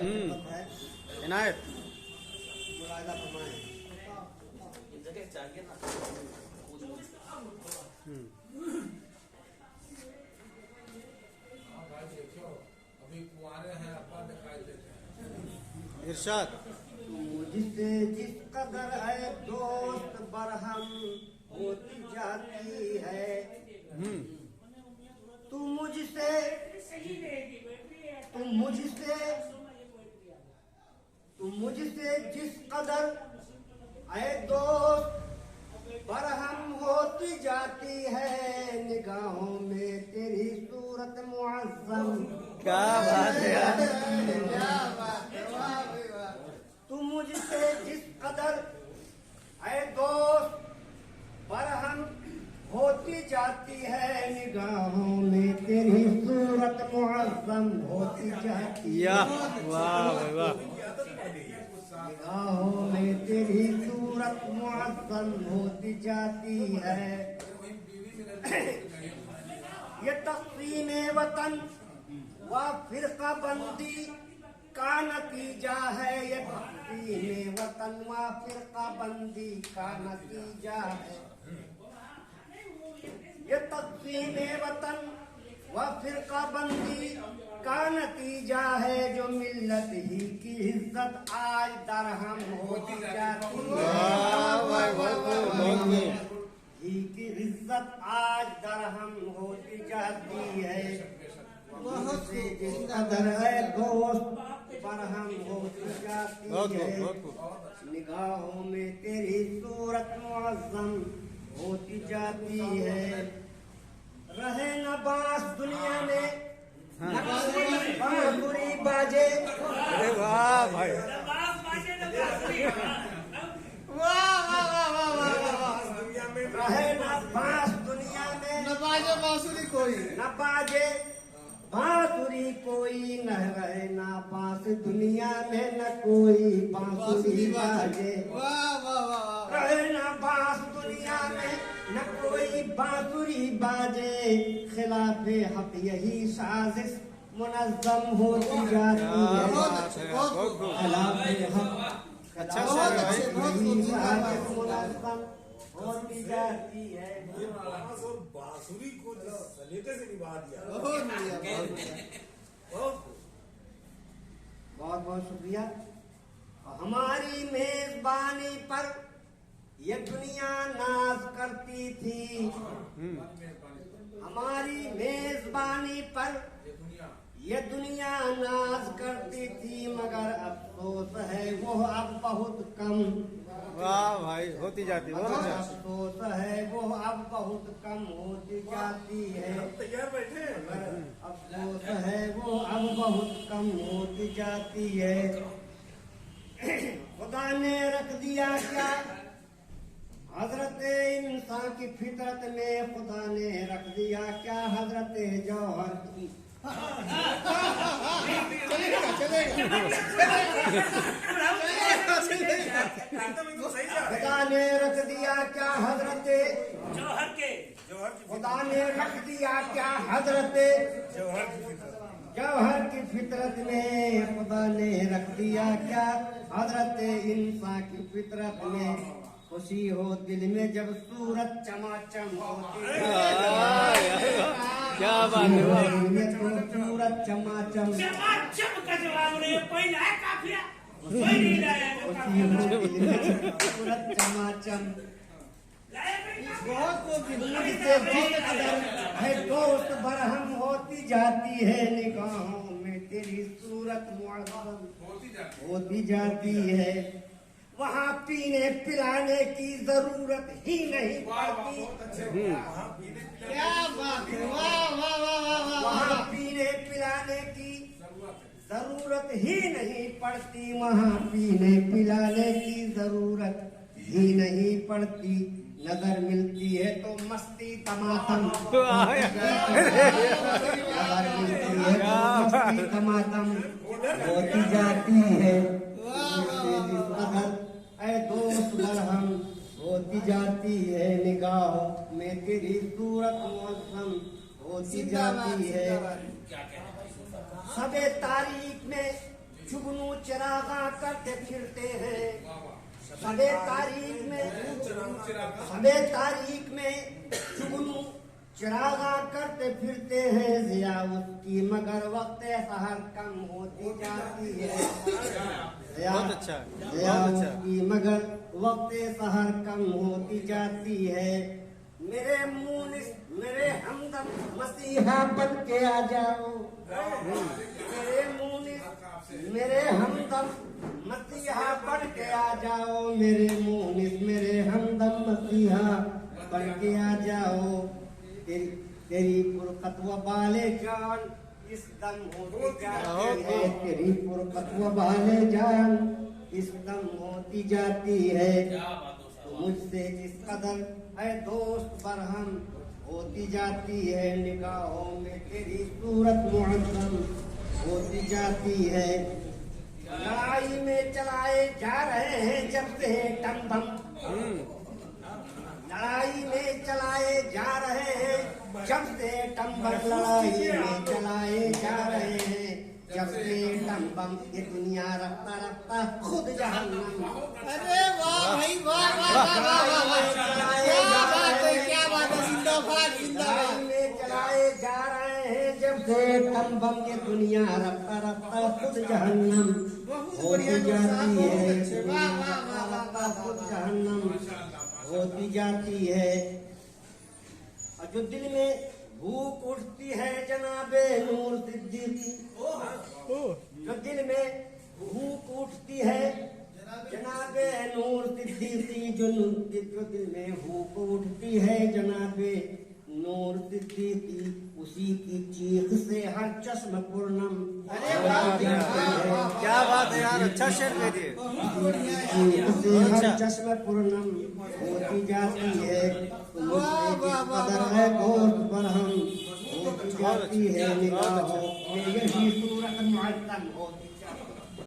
इनायत मुलायदा फरमाएं। जगह चाहिए ना। अभी कुआरे हैं, अपना दिखाई देते हैं। इरशाद मुझसे जिस कदर है दोस्त बरहम होती जाती है, तुम मुझसे जिस कदर है दोस्त बरहम होती जाती है, निगाहों में तेरी सूरत मुअज़्ज़म। क्या बात है यार। तुम मुझसे जिस कदर है दोस्त बरहम होती जाती है, निगाहों में तेरी सूरत मुअज़्ज़म होती जाती है। या वाह भाई वाह। निगाहों में तेरी सूरत मुअज़्ज़म होती जाती है। ये तक़सीम वतन व फिरका बंदी का नतीजा है, ये तक़सीम वतन व फिरका बंदी का नतीजा है। ये तक़सीम वतन व फिरका बंदी का नतीजा है, जो मिल्लत ही की इज्जत आज दरहम होती जाती है। ही की इज्जत आज दरहम होती जाती है। मुझसे जिस कदर है दोस्त बरहम होती जाती है, निगाहों में तेरी सूरत मुअज़्ज़म होती जाती है। रहे न बांस दुनिया में न बांसुरी बाजे, अरे वाह भाई। रहे न बांस दुनिया में न बाजे बांसुरी कोई, न बाजे बांसुरी कोई, न रहे ना बांस दुनिया में न कोई बांसुरी बाजे। वाह वाह वाह। रहे ना बांस दुनिया में न कोई बांसुरी बाजे, खिलाफे हक यही साजिश मुनज़्ज़म होती जाती है। खिलाफे हक अच्छा सर भाई। यही साजिश मुनज़्ज़म होती जाती है। बांसुरी को जिस सलीके से निभा दिया, बहुत बढ़िया। बहुत बहुत शुक्रिया। हमारी मेजबानी पर ये दुनिया नाज करती थी, हमारी मेजबानी पर ये दुनिया नाज करती थी, मगर अफसोस है वो अब बहुत कम। वाह भाई होती जाती। बहुत मगर अच्छा। अफसोस है वो अब बहुत कम होती जाती है। तैयार बैठे हैं। अफसोस है वो अब बहुत कम होती जाती है। खुदा ने रख दिया क्या हजरत इंसान की फितरत में, खुदा ने रख दिया क्या हजरत जौहर की। खुदा ने रख दिया क्या हजरत जौहर के खुदा ने रख दिया क्या हजरत जौहर की फितरत में, खुदा ने रख दिया क्या हजरत इंसान की फितरत में। खुशी हो दिल में जब सूरत चमाचम होती है। क्या बात है वाह। तो सूरत चमाचम का जवाब नहीं, कोई लाया काफिया, कोई नहीं लाया। खुशी हो दिल में जब सूरत चमाचम। मुझसे जिस कदर है दोस्त बरहम होती जाती है, निगाहों में तेरी सूरत मुअज़्ज़म होती जाती है। वहाँ पीने पिलाने की जरूरत ही नहीं पड़ती। क्या बात है। वाह वाह वाह वाह। वहाँ पीने पिलाने की जरूरत ही नहीं पड़ती, वहाँ पीने पिलाने की जरूरत ही नहीं पड़ती। नजर मिलती है तो मस्ती तमातम, नजर मिलती है तो मस्ती तमातम होती जाती है। ऐ दोस्त बरहम होती जाती है, निगाहों में तेरी सूरत मुअज़्ज़म होती जाती है। सबे तारीख में जुगनू चिरागा करते फिरते हैं सबे तारीख में जुगनू चिरागा करते फिरते हैं जिया उसकी मगर वक्त सहर कम होती जाती है बहुत अच्छा जिया उसकी मगर वक्त सहर कम होती जाती है मेरे मुनिस मेरे हमदम मसीहा बन के आ जाओ मेरे मुनिस मेरे हमदम मसीहा बन के आ जाओ मेरे मुनिस मेरे हमदम मसीहा बन के आ जाओ तेरी पुरखतवा बाले जान इस दम होती जाती है तेरी पुरखतवा बाले जान इस दम होती जाती है मुझसे जिस कदर है दोस्त बरहम होती जाती है निगाहों में तेरी सूरत मुअज़्ज़म होती जाती है लड़ाई में चलाए जा रहे हैं जब से टम बम लड़ाई में चलाए जा रहे हैं जब से टम्बम लड़ाई में चलाए जा रहे हैं जब से टम्बम ये दुनिया रफ्ता रफ्ता खुद जहन्नम अरे वाह भाई वाह वाह वाह वाह वाह क्या बात है जिंदाबाद जिंदाबाद में चलाए जा रहे हैं जब से टम्बम ये दुनिया रफ्ता रफ्ता खुद जहन्नम होती जाती है खुद जहन्नम होती जाती है और जो दिल में भूख उठती है जनाबे नूर सिद्दीकी जो दिल में भूख उठती है जनाबे नूर सिद्दीकी जो दिल में भूख उठती है जनाबे नूर सिद्दीकी उसी की चीख से हर चश्म पूर्णम क्या बात है यार अच्छा शेर दे दिए हर चश्म पूर्णम होती जाती है कदर है गोद पर हम होती जाती है निगाहों में यही सूरत मुअज़्ज़म होती